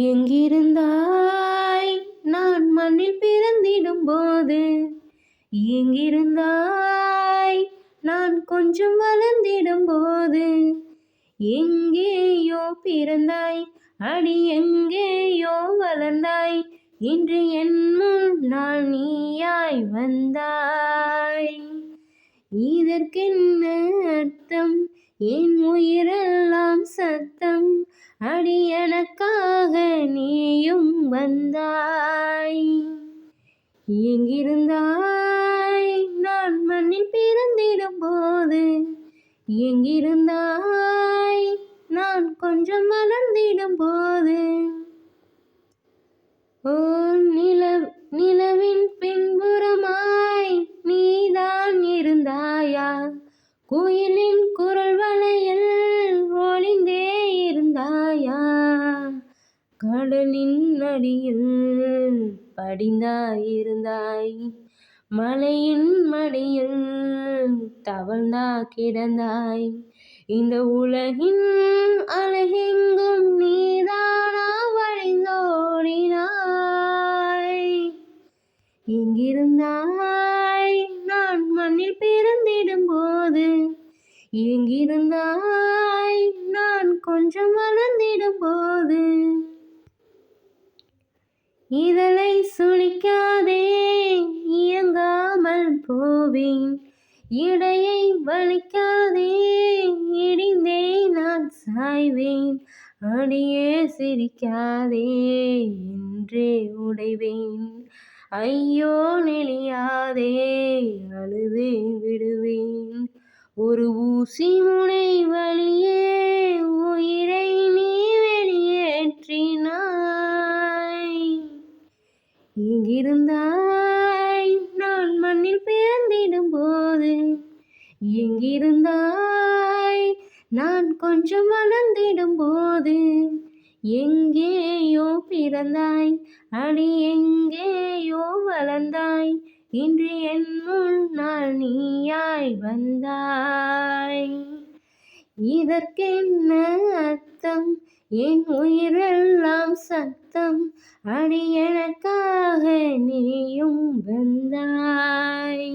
எங்கிருந்தாய் நான் மண்ணில் பிறந்திடும்போது? எங்கிருந்தாய் நான் கொஞ்சம் வளர்ந்திடும்போது? எங்கேயோ பிறந்தாய், அடி எங்கேயோ வளர்ந்தாய், இன்று என் முன்னால் நீயாய் வந்தாய். இதற்கென்ன அர்த்தம்? என் உயிரெல்லாம் சத்தம், அடி எனக்காக நீயும் வந்தாய். எங்கிருந்தாய் நான் மண்ணில் பிறந்திடும்போது? எங்கிருந்தாய் நான் கொஞ்சம் வளர்ந்திடும்போது? ஓ நிலவின் பின்புறமாய் நீதான் இருந்தாயா? குயிலின் குரல் வளையில் ஒளிந்தே இருந்தாயா? கடலின் அடியில் படிந்தாயிருந்தாய், மலையின் மடியில் தவழ்ந்தா கிடந்தாய். இந்த உலகின் அழகெங்கும் நீதானா வழிந்தோடினாய். எங்கிருந்தாய் நான் மண்ணில் பிறந்திடும்போது? எங்கிருந்தாய் நான் கொஞ்சம் வளர்ந்திடும்போது? இதழை சுளிக்காதே, இயங்காமல் போவேன். இடையை வலிக்காதே, இடிந்தே நான் சாய்வேன். அடியே சிரிக்காதே, என்றே உடைவேன். ஐயோ நெளியாதே, அழுது விடுவேன். ஒரு ஊசி முனை வழியே உயிரை நீ வெளியேற்றினாய். எங்கிருந்தாய் நான் மண்ணில் பிறந்திடும்போது? எங்கிருந்தாய் நான் கொஞ்சம் வளர்ந்திடும்போது? எங்கேயோ பிறந்தாய், அடி எங்கேயோ வளர்ந்தாய், இன்று என் முன்னால் நீயாய் வந்தாய். இதற்கென்ன அர்த்தம்? என் உயிரெல்லாம் சத்தம், அடி எனக்காக நீயும் வந்தாய்.